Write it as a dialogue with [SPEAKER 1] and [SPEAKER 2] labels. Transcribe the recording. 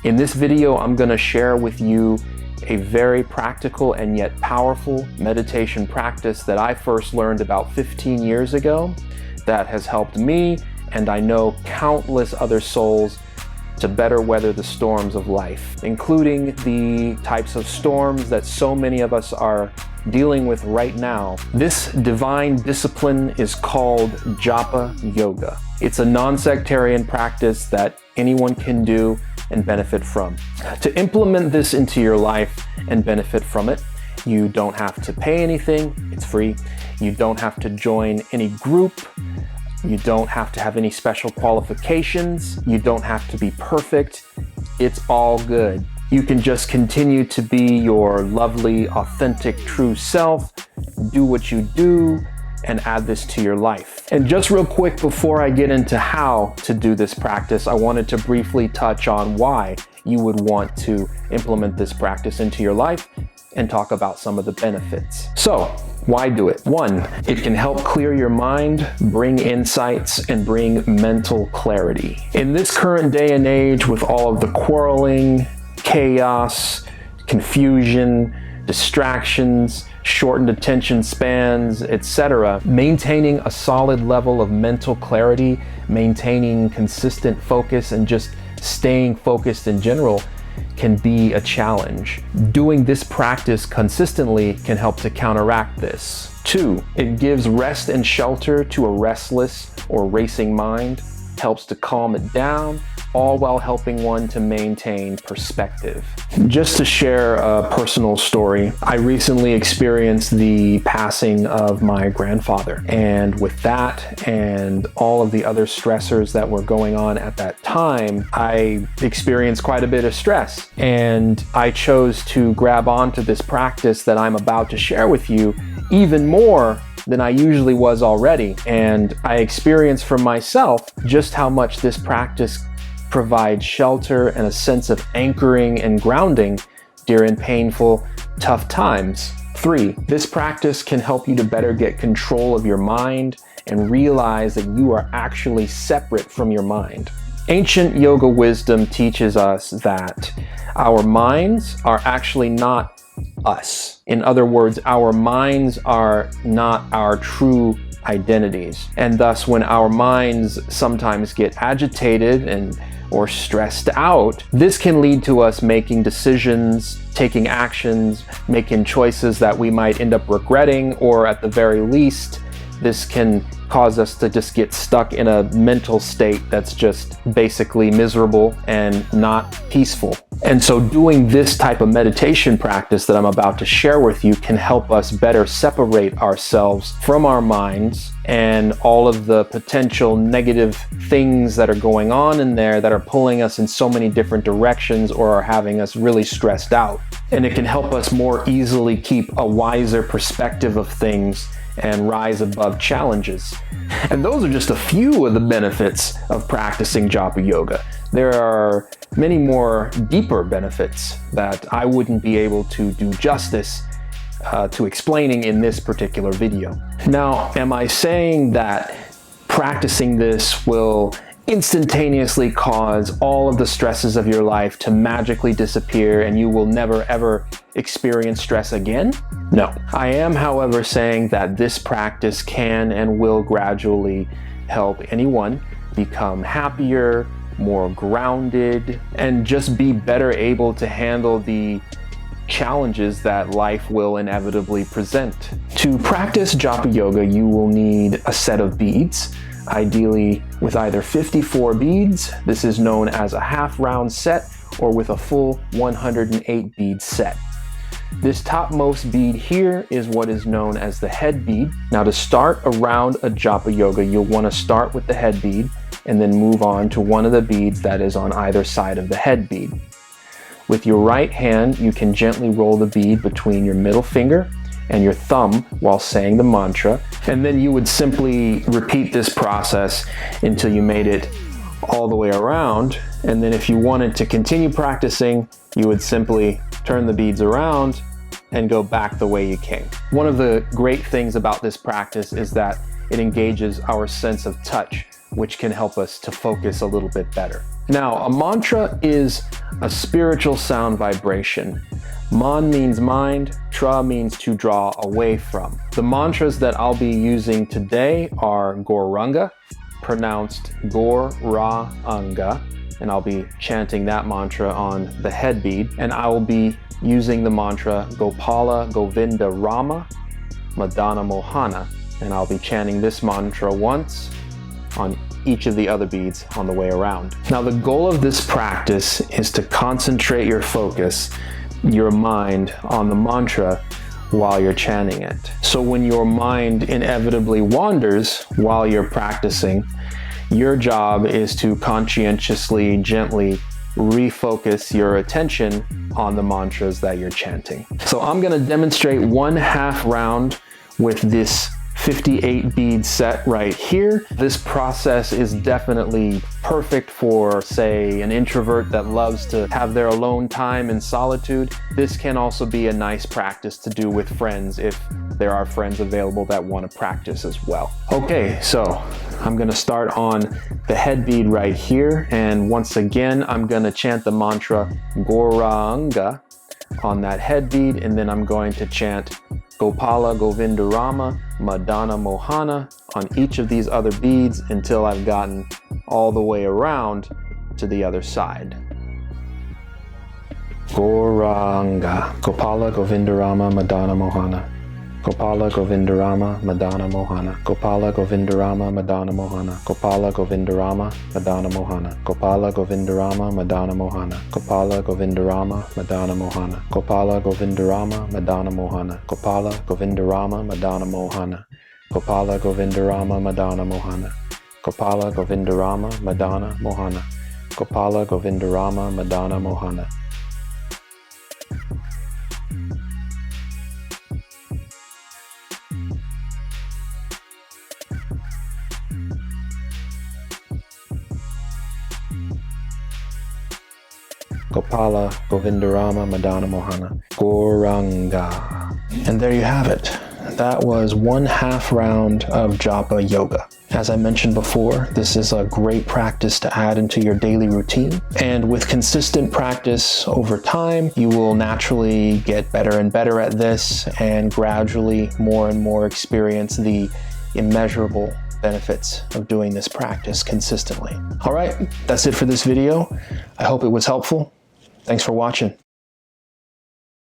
[SPEAKER 1] In this video, I'm going to share with you a very practical and yet powerful meditation practice that I first learned about 15 years ago that has helped me, and I know countless other souls, to better weather the storms of life, including the types of storms that so many of us are dealing with right now. This divine discipline is called Japa Yoga. It's a non-sectarian practice that anyone can do and benefit from. To implement this into your life and benefit from it, you don't have to pay anything, it's free. You don't have to join any group. You don't have to have any special qualifications. You don't have to be perfect. It's all good. You can just continue to be your lovely, authentic, true self, do what you do, and add this to your life. And just real quick before I get into how to do this practice, I wanted to briefly touch on why you would want to implement this practice into your life and talk about some of the benefits. So, why do it? 1, it can help clear your mind, bring insights, and bring mental clarity. In this current day and age, with all of the quarreling, chaos, confusion, distractions, shortened attention spans, etc., maintaining a solid level of mental clarity, maintaining consistent focus, and just staying focused in general can be a challenge. Doing this practice consistently can help to counteract this. 2, it gives rest and shelter to a restless or racing mind, helps to calm it down, all while helping one to maintain perspective. Just to share a personal story, I recently experienced the passing of my grandfather. And with that and all of the other stressors that were going on at that time, I experienced quite a bit of stress. And I chose to grab onto this practice that I'm about to share with you even more than I usually was already. And I experienced for myself just how much this practice provides shelter and a sense of anchoring and grounding during painful, tough times. 3, this practice can help you to better get control of your mind and realize that you are actually separate from your mind. Ancient yoga wisdom teaches us that our minds are actually not us. In other words, our minds are not our true identities. And thus, when our minds sometimes get agitated or stressed out, this can lead to us making decisions, taking actions, making choices that we might end up regretting, or at the very least, this can cause us to just get stuck in a mental state that's just basically miserable and not peaceful. And so doing this type of meditation practice that I'm about to share with you can help us better separate ourselves from our minds and all of the potential negative things that are going on in there that are pulling us in so many different directions or are having us really stressed out. And it can help us more easily keep a wiser perspective of things and rise above challenges. And those are just a few of the benefits of practicing Japa Yoga. There are many more deeper benefits that I wouldn't be able to do justice to explaining in this particular video. Now, am I saying that practicing this will instantaneously cause all of the stresses of your life to magically disappear and you will never ever experience stress again? No. I am, however, saying that this practice can and will gradually help anyone become happier, more grounded, and just be better able to handle the challenges that life will inevitably present. To practice Japa Yoga, you will need a set of beads, ideally with either 54 beads, this is known as a half round set, or with a full 108 bead set. This topmost bead here is what is known as the head bead. Now, to start a round of Japa Yoga, you'll want to start with the head bead and then move on to one of the beads that is on either side of the head bead. With your right hand, you can gently roll the bead between your middle finger and your thumb while saying the mantra, and then you would simply repeat this process until you made it all the way around. And then if you wanted to continue practicing, you would simply turn the beads around and go back the way you came. One of the great things about this practice is that it engages our sense of touch, which can help us to focus a little bit better. Now, a mantra is a spiritual sound vibration. Man means mind, tra means to draw away from. The mantras that I'll be using today are Gauranga, pronounced Gor-ra-anga, and I'll be chanting that mantra on the head bead. And I will be using the mantra Gopala Govinda Rama Madana Mohana, and I'll be chanting this mantra once on each of the other beads on the way around. Now, the goal of this practice is to concentrate your focus, your mind, on the mantra while you're chanting it. So when your mind inevitably wanders while you're practicing, your job is to conscientiously, gently refocus your attention on the mantras that you're chanting. So I'm going to demonstrate 1/2 round with this 58 bead set right here. This process is definitely perfect for, say, an introvert that loves to have their alone time in solitude. This can also be a nice practice to do with friends if there are friends available that want to practice as well. Okay, so I'm going to start on the head bead right here, and once again I'm going to chant the mantra Gauranga on that head bead, and then I'm going to chant Gopala Govinda Rama Madana Mohana on each of these other beads until I've gotten all the way around to the other side. Gauranga, Gopala Govinda Rama Madana Mohana. Gopala Govinda Rama Madana Mohana. Gopala Govinda Rama Madana Mohana. Gopala Govinda Rama Madana Mohana. Gopala Govinda Rama Madana Mohana. Gopala Govinda Rama Madana Mohana. Gopala Govinda Rama Madana Mohana. Gopala Govinda Rama Madana Mohana. Gopala Govinda Rama Madana Mohana. Gopala Govinda Rama Madana Mohana. Gopala Govinda Rama Madana Mohana. Gopala Govinda Rama Madana Mohana. Gauranga. And there you have it. That was 1/2 round of Japa Yoga. As I mentioned before, this is a great practice to add into your daily routine. And with consistent practice over time, you will naturally get better and better at this and gradually more and more experience the immeasurable benefits of doing this practice consistently. All right, that's it for this video. I hope it was helpful. Thanks for watching.